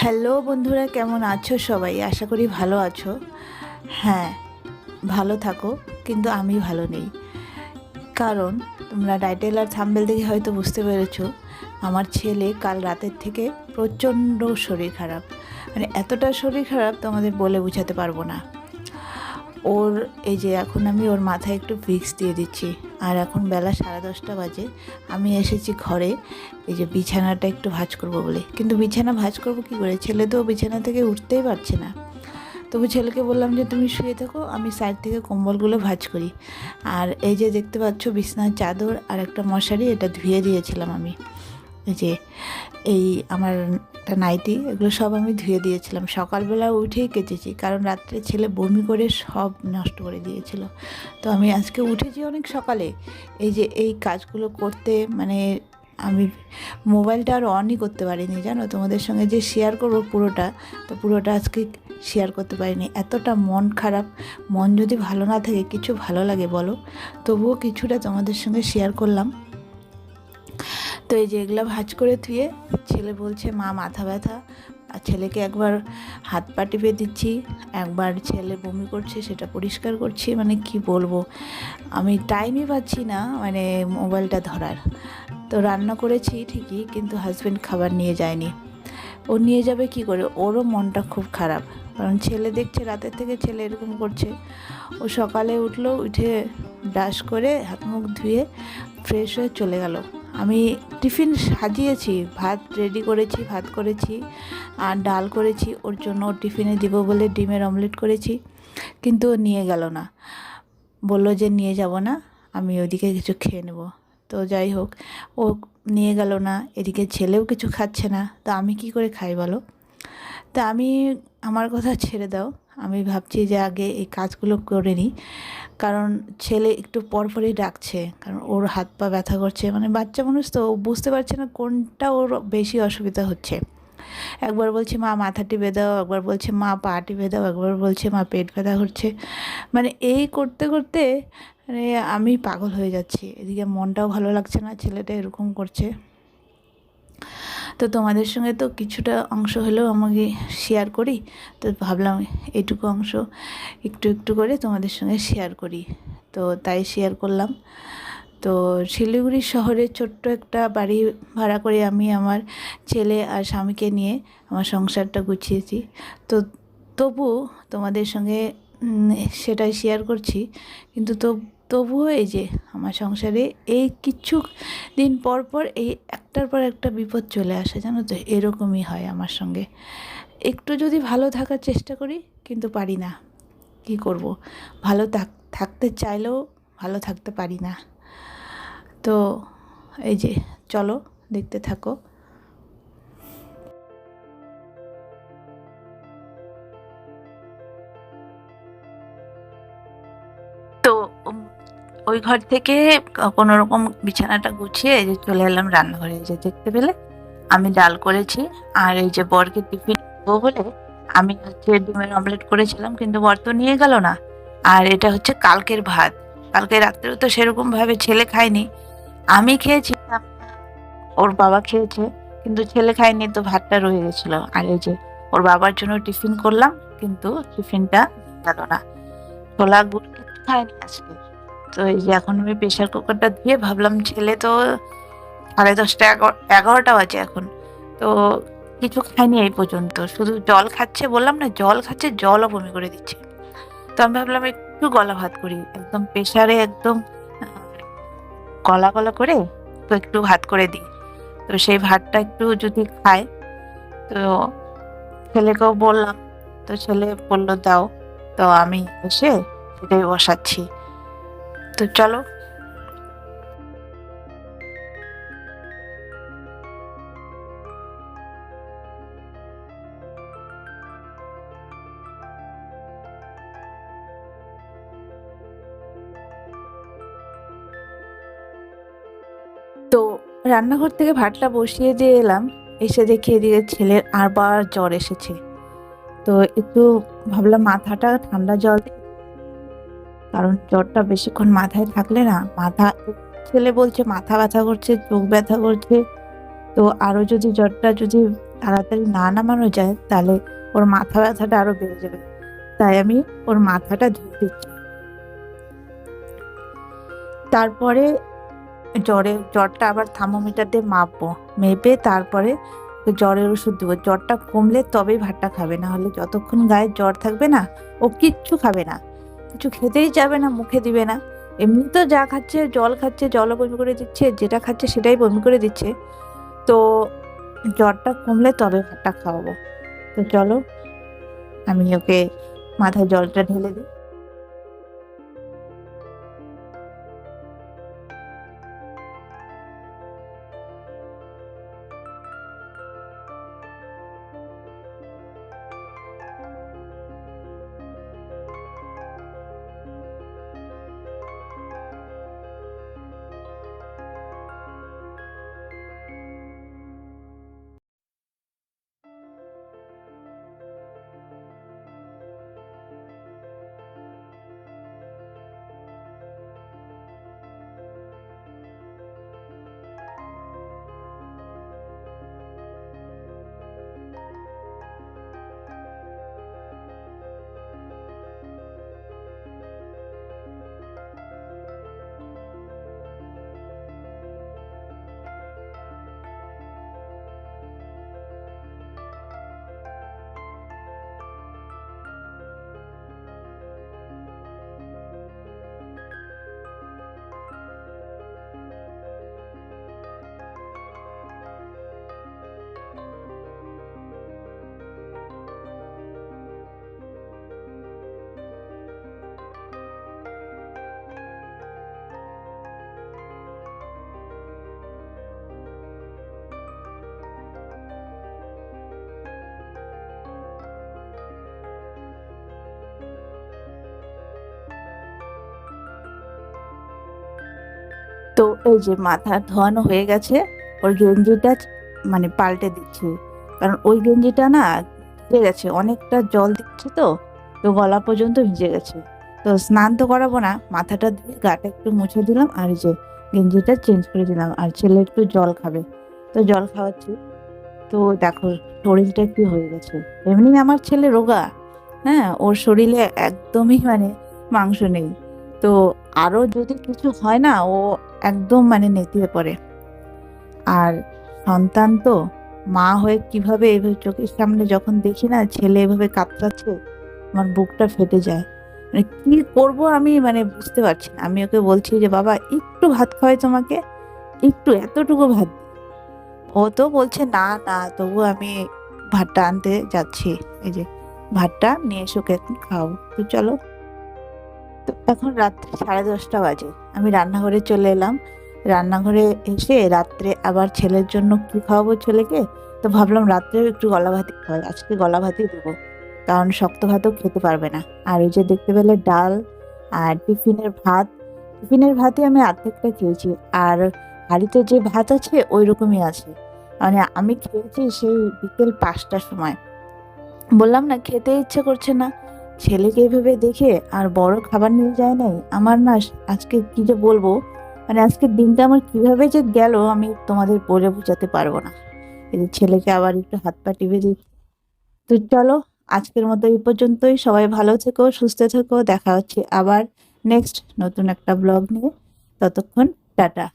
Hello বন্ধুরা, কেমন আছো সবাই? আশা করি ভালো আছো। হ্যাঁ, ভালো থাকো, কিন্তু আমি ভালো নেই। কারণ তোমরা টাইটেল আর থাম্বনেল দেখে হয়তো বুঝতে পেরেছো, আমার ছেলে কাল রাতের থেকে প্রচণ্ড শরীর খারাপ। মানে এতটা শরীর খারাপ তোমাদের বলে বোঝাতে পারবো না। ওর এই যে এখন আমি ওর মাথায় একটু ভিক্স দিয়ে দিচ্ছি, আর এখন বেলা 10:30 বাজে। আমি এসেছি ঘরে এই যে বিছানাটা একটু ভাঁজ করবো বলে, কিন্তু বিছানা ভাঁজ করবো কী করে? ছেলে তো বিছানা থেকে উঠতেই পারছে না। তবু ছেলেকে বললাম যে তুমি শুয়ে থাকো, আমি সাইড থেকে কম্বলগুলো ভাঁজ করি। আর এই যে দেখতে পাচ্ছ বিছানার চাদর আর একটা মশারি, এটা ধুয়ে দিয়েছিলাম আমি। এই যে এই আমার একটা নাইটি, এগুলো সব আমি ধুয়ে দিয়েছিলাম। সকালবেলা উঠেই কেচেছি, কারণ রাত্রে ছেলে বমি করে সব নষ্ট করে দিয়েছিল। তো আমি আজকে উঠেছি অনেক সকালে এই যে এই কাজগুলো করতে। মানে আমি মোবাইলটা আর অনই করতে পারিনি, জানো, তোমাদের সঙ্গে যে শেয়ার করবো পুরোটা, তো পুরোটা আজকে শেয়ার করতে পারিনি। এতটা মন খারাপ। মন যদি ভালো না থাকে কিছু ভালো লাগে বলো? তবুও কিছুটা তোমাদের সঙ্গে শেয়ার করলাম। তো এই যে এগুলো ভাঁজ করে ধুয়ে ছেলে বলছে মা মাথা ব্যথা, আর ছেলেকে একবার হাত পা টিপে দিচ্ছি, একবার ছেলে বমি করছে সেটা পরিষ্কার করছি। মানে কি বলবো, আমি টাইমই পাচ্ছি না মানে মোবাইলটা ধরার। তো রান্না করেছি ঠিকই, কিন্তু হাজব্যান্ড খাবার নিয়ে যায়নি। ও নিয়ে যাবে কি করে? ওরও মনটা খুব খারাপ, কারণ ছেলে দেখছে রাতের থেকে ছেলে এরকম করছে। ও সকালে উঠলো, উঠে ব্রাশ করে হাত মুখ ধুয়ে ফ্রেশ হয়ে চলে গেল। আমি টিফিন সাজিয়েছি, ভাত রেডি করেছি, ভাত করেছি আর ডাল করেছি ওর জন্য, ওর টিফিনে দিব বলে ডিমের অমলেট করেছি। কিন্তু ও নিয়ে গেল না, বলল যে নিয়ে যাব না, আমি ওইদিকে কিছু খেয়ে নেব। তো যাই হোক, ও নিয়ে গেল না, এদিকে ছেলেও কিছু খাচ্ছে না, তো আমি কি করে খাই বলো? তা আমি, আমার কথা ছেড়ে দাও, আমি ভাবছি যে আগে এই কাজগুলো করে নিই। কারণ ছেলে একটু পরপরই ডাকছে, কারণ ওর হাত পা ব্যথা করছে। মানে বাচ্চা মানুষ তো, ও বুঝতে পারছে না কোনটা ওর বেশি অসুবিধা হচ্ছে। একবার বলছে মা মাথা টিপে দাও, একবার বলছে মা পা টিপে দাও, একবার বলছে মা পেট ব্যথা করছে। মানে এই করতে করতে মানে আমি পাগল হয়ে যাচ্ছি। এদিকে মনটাও ভালো লাগছে না, ছেলেটা এরকম করছে। তো তোমাদের সঙ্গে তো কিছুটা অংশ হলেও আমাকে শেয়ার করি, তো ভাবলাম এইটুকু অংশ একটু একটু করে তোমাদের সঙ্গে শেয়ার করি। তো তাই শেয়ার করলাম। তো শিলিগুড়ি শহরে ছোট্ট একটা বাড়ি ভাড়া করে আমি আমার ছেলে আর স্বামীকে নিয়ে আমার সংসারটা গুছিয়েছি। তো তবু তোমাদের সঙ্গে সেটাই শেয়ার করছি। কিন্তু তবুও এই যে আমার সংসারে এই কিছু দিন পর পর এই একটার পর একটা বিপদ চলে আসে, জানো তো, এরকমই হয় আমার সঙ্গে। একটু যদি ভালো থাকার চেষ্টা করি, কিন্তু পারি না। কি করব, ভালো থাকতে চাইলেও ভালো থাকতে পারি না। তো এই যে চলো দেখতে থাকো। তো উম, ওই ঘর থেকে কোনো রকম বিছানাটা গুছিয়ে এই যে চলে এলাম রান্নাঘরে। এই যে দেখতে পেলে আমি ডাল করেছি, আর এই যে বরকে টিফিন দেবো বলে আমি হচ্ছে ডিমের অমলেট করেছিলাম, কিন্তু বর তো নিয়ে গেল না। আর এটা হচ্ছে কালকের ভাত। কালকে রাত্রেও তো সেরকম ভাবে ছেলে খায়নি, আমি খেয়েছি, ওর বাবা খেয়েছে, কিন্তু ছেলে খায়নি, তো ভাতটা রয়ে গেছিল। আর এই যে ওর বাবার জন্য টিফিন করলাম, কিন্তু টিফিনটা গেল না, ছোলা গুড় কিছু খায়নি আজকে। তো এই যে এখন আমি প্রেশার কুকারটা ধুয়ে ভাবলাম, ছেলে তো 10:30 11টা বাজে এখন, তো কিছু খায়নি এই পর্যন্ত, শুধু জল খাচ্ছে, বললাম না জল খাচ্ছে, জলও বমি করে দিচ্ছে। তো আমি ভাবলাম একটু গলা ভাত করি, একদম প্রেশারে একদম গলা গলা করে, তো একটু ভাত করে দিই। তো সেই ভাতটা একটু যদি খায়, তো ছেলেকেও বললাম, তো ছেলে বলল দাও। তো আমি এসে সেটাই বসাচ্ছি। তো চলো। তো রান্নাঘর থেকে ভাতটা বসিয়ে দিয়ে এলাম, এসে দেখি এদিকে ছেলের আবার জ্বর এসেছে। তো একটু ভাবলাম মাথাটা ঠান্ডা জল দিয়ে, কারণ জ্বরটা বেশিক্ষণ মাথায় থাকলে না মাথা, ছেলে বলছে মাথা ব্যথা করছে, চোখ ব্যথা করছে। তো আরো যদি জ্বরটা যদি তাড়াতাড়ি না নামানো যায় তাহলে ওর মাথা ব্যথাটা আরো বেড়ে যাবে, তাই আমি ওর মাথাটা ধুয়ে দিচ্ছি। তারপরে জ্বরটা আবার থার্মোমিটার দিয়ে মাপবো, মেপে তারপরে জ্বরের ওষুধ দেবো। জ্বরটা কমলে তবেই ভাতটা খাবে, না হলে যতক্ষণ গায়ে জ্বর থাকবে না ও কিচ্ছু খাবে না, কিছু খেতেই যাবে না, মুখে দিবে না। এমনি তো যা খাচ্ছে, জল খাচ্ছে, জলও বমি করে দিচ্ছে, যেটা খাচ্ছে সেটাই বমি করে দিচ্ছে। তো জ্বরটা কমলে তবে ভাতটা খাওয়াবো। তো চলো আমি ওকে মাথায় জলটা ঢেলে দিই। তো এই যে মাথা ধোয়ানো হয়ে গেছে, ওর গেঞ্জিটা মানে পাল্টে দিচ্ছি, কারণ ওই গেঞ্জিটা না ভিজে গেছে, অনেকটা জল দিচ্ছে তো, তো গলা পর্যন্ত ভিজে গেছে। তো স্নান তো করাবো না, মাথাটা ধুয়ে গাটা একটু মুছে দিলাম, আর এই যে গেঞ্জিটা চেঞ্জ করে দিলাম। আর ছেলে একটু জল খাবে, তো জল খাওয়াচ্ছি। তো দেখো শরীরটা কি হয়ে গেছে, এমনি আমার ছেলে রোগা, হ্যাঁ, ওর শরীরে একদমই মানে মাংস নেই। তো আরো যদি কিছু হয় না, ও একদম মানে নেতিয়ে পড়ে। আর সন্তান তো, মা হয়ে কিভাবে এভাবে চোখের সামনে যখন দেখি না ছেলে এভাবে কাতরাচ্ছে, আমার বুকটা ফেটে যায়। মানে কি করব আমি মানে বুঝতে পারছি না। আমি ওকে বলছি যে বাবা একটু ভাত খাওয়াই তোমাকে, একটু এতটুকু ভাত। ও তো বলছে না না, তবু আমি ভাতটা আনতে যাচ্ছি। এই যে ভাতটা নিয়ে এসে ওকে এখন খাওয়াবো। তো চলো। তো এখন রাত্রি 10:30 বাজে, আমি রান্নাঘরে চলে এলাম। রান্নাঘরে এসে রাত্রে আবার ছেলের জন্য কি খাওয়াবো ছেলেকে, তো ভাবলাম রাত্রেও একটু গলা ভাতই খাওয়াই, আজকে গলা ভাতই দেবো, কারণ শক্ত ভাতও খেতে পারবে না। আর ওই যে দেখতে পেলে ডাল আর টিফিনের ভাতই আমি অর্ধেকটা খেয়েছি, আর হাঁড়িতে যে ভাত আছে ওই রকমই আছে। মানে আমি খেয়েছি সেই বিকেল 5টার সময়। বললাম না খেতে ইচ্ছে করছে না, ছেলেকে এভাবে দেখে আর বড় খাবার নিয়ে যায় নাই আমার না। আজকে কি যে বলবো, মানে আজকের দিনটা আমার কিভাবে যে গেল আমি তোমাদের বলে বোঝাতে পারবো না। এই যে ছেলেকে আবার একটু হাত পা টিপে দিই। তো চলো, আজকের মতো এই পর্যন্তই। সবাই ভালো থেকো, সুস্থ থেকো, দেখা হচ্ছে আবার নেক্সট নতুন একটা ব্লগ নিয়ে। ততক্ষণ টাটা।